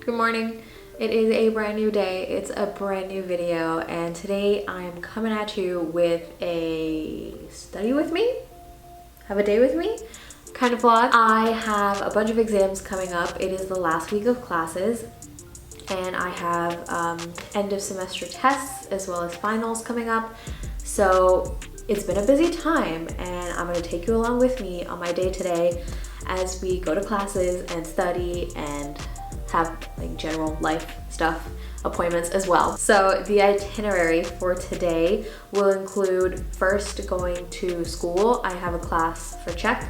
Good morning. It is a brand new day. It's a brand new video, and today I am coming at you with a study with me, have a day with me kind of vlog. I have a bunch of exams coming up. It is the last week of classes, and I have end of semester tests as well as finals coming up. So it's been a busy time, and I'm going to take you along with me on my day today as we go to classes and study and have like general life stuff, appointments as well. So the itinerary for today will include first going to school. I have a class for Czech,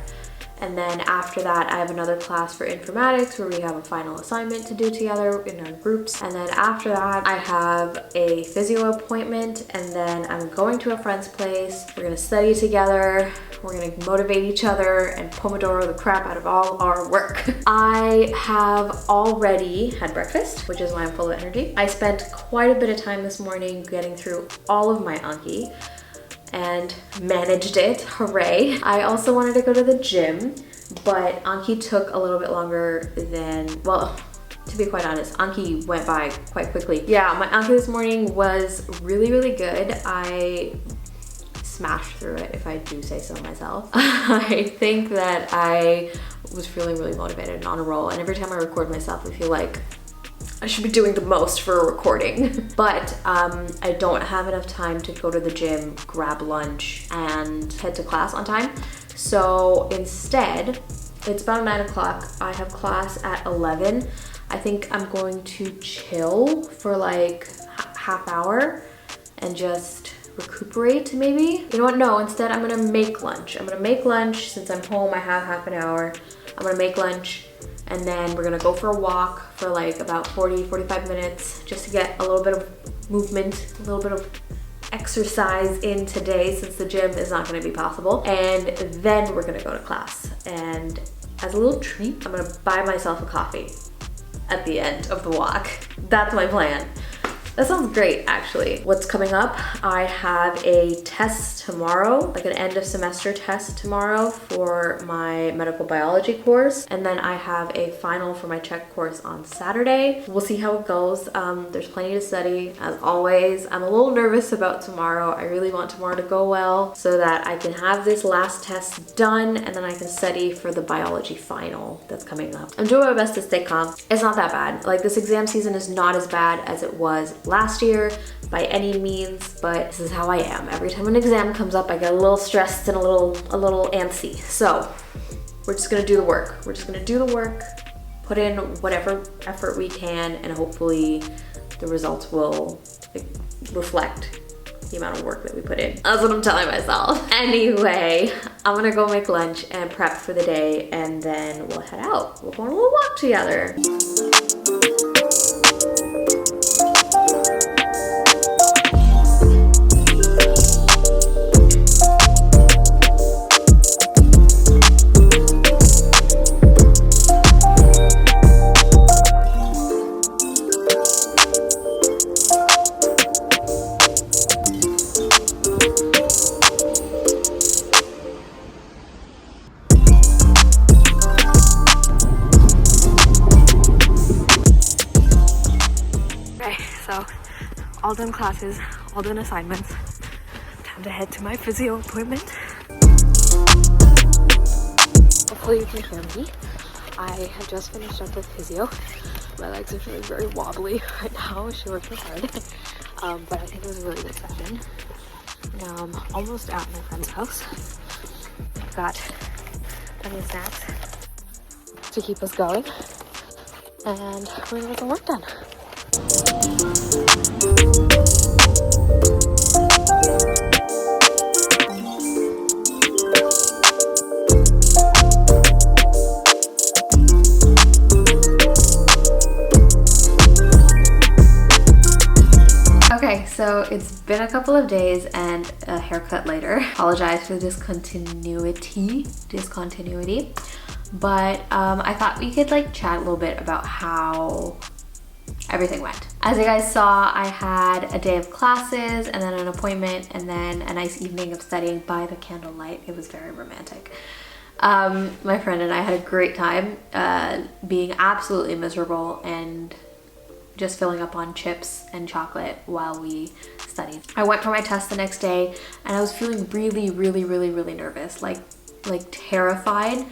and then after that I have another class for informatics where we have a final assignment to do together in our groups. And then after that I have a physio appointment, and then I'm going to a friend's place. We're gonna study together. We're gonna motivate each other and Pomodoro the crap out of all our work. I have already had breakfast, which is why I'm full of energy. I spent quite a bit of time this morning getting through all of my Anki and managed it, hooray. I also wanted to go to the gym, but Anki took a little bit longer than, well, to be quite honest, Anki went by quite quickly. Yeah, my Anki this morning was really, really good. I smashed through it, if I do say so myself. I think that I was feeling really motivated and on a roll, and every time I record myself, I feel like I should be doing the most for a recording. But I don't have enough time to go to the gym, grab lunch, and head to class on time. So instead, it's about 9 o'clock. I have class at 11. I think I'm going to chill for like half hour and just recuperate maybe. You know what, no, instead I'm gonna make lunch. I'm gonna make lunch since I'm home, I have half an hour. I'm gonna make lunch, and then we're gonna go for a walk for like about 40-45 minutes just to get a little bit of movement, a little bit of exercise in today since the gym is not gonna be possible. And then we're gonna go to class. And as a little treat, I'm gonna buy myself a coffee at the end of the walk. That's my plan. That sounds great, actually. What's coming up? I have a test tomorrow, like an end of semester test tomorrow for my medical biology course. And then I have a final for my Czech course on Saturday. We'll see how it goes. There's plenty to study, as always. I'm a little nervous about tomorrow. I really want tomorrow to go well so that I can have this last test done, and then I can study for the biology final that's coming up. I'm doing my best to stay calm. It's not that bad. Like, this exam season is not as bad as it was last year by any means, but this is how I am. Every time an exam comes up, I get a little stressed and a little antsy. So we're just gonna do the work. We're just gonna do the work, put in whatever effort we can, and hopefully the results will reflect the amount of work that we put in. That's what I'm telling myself. Anyway, I'm gonna go make lunch and prep for the day, and then we'll head out. We'll go on a little walk together. So, all done classes, all done assignments. Time to head to my physio appointment. Hopefully you can hear me. I have just finished up with physio. My legs are feeling very wobbly right now. She worked hard. But I think it was a really good session. Now I'm almost at my friend's house. I've got plenty of snacks to keep us going. And we're gonna get some work done. Okay, so it's been a couple of days and a haircut later. Apologize for the discontinuity, but I thought we could like chat a little bit about how everything went. As you guys saw, I had a day of classes and then an appointment and then a nice evening of studying by the candlelight. It was very romantic. My friend and I had a great time being absolutely miserable and just filling up on chips and chocolate while we studied. I went for my test the next day and I was feeling really nervous, like terrified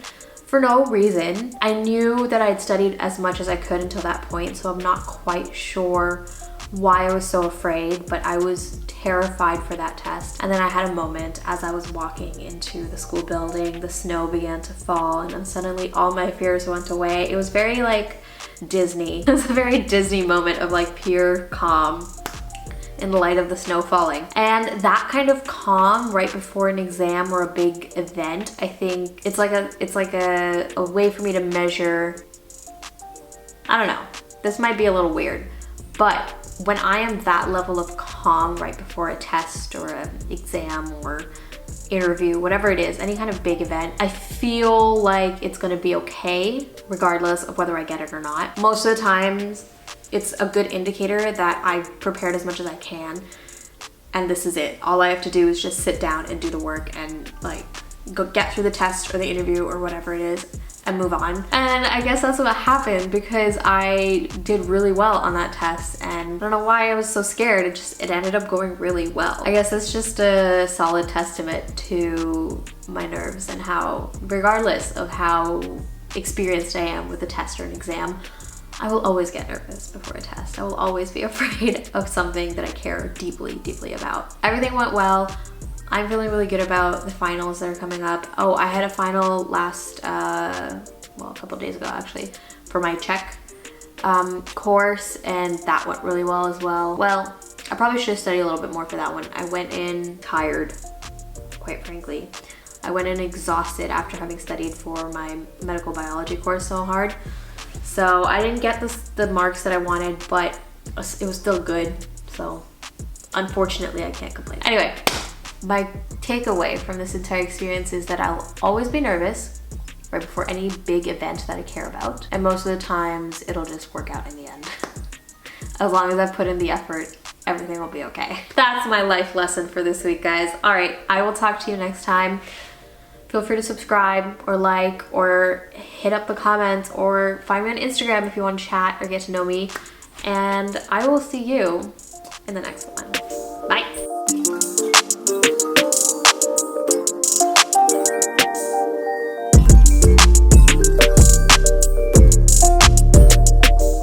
for no reason. I knew that I'd studied as much as I could until that point, so I'm not quite sure why I was so afraid, but I was terrified for that test. And then I had a moment as I was walking into the school building, the snow began to fall, and then suddenly all my fears went away. It was very like Disney. It was a very Disney moment of like pure calm in the light of the snow falling. And that kind of calm right before an exam or a big event, I think it's like a way for me to measure, I don't know, this might be a little weird, but when I am that level of calm right before a test or an exam or interview, whatever it is, any kind of big event, I feel like it's gonna be okay regardless of whether I get it or not. Most of the times, it's a good indicator that I've prepared as much as I can, and this is it. All I have to do is just sit down and do the work and like go get through the test or the interview or whatever it is and move on. And I guess that's what happened because I did really well on that test, and I don't know why I was so scared. It ended up going really well. I guess it's just a solid testament to my nerves and how, regardless of how experienced I am with a test or an exam, I will always get nervous before a test. I will always be afraid of something that I care deeply about. Everything went well. I'm feeling really good about the finals that are coming up. Oh, I had a final last, well, a couple days ago actually, for my Czech course, and that went really well as well. Well, I probably should have studied a little bit more for that one. I went in tired, quite frankly. I went in exhausted after having studied for my medical biology course so hard. So I didn't get the marks that I wanted, but it was still good. So unfortunately, I can't complain. Anyway, my takeaway from this entire experience is that I'll always be nervous right before any big event that I care about. And most of the times it'll just work out in the end. As long as I put in the effort, everything will be okay. That's my life lesson for this week, guys. All right, I will talk to you next time. Feel free to subscribe or like or hit up the comments or find me on Instagram if you want to chat or get to know me. And I will see you in the next one. Bye.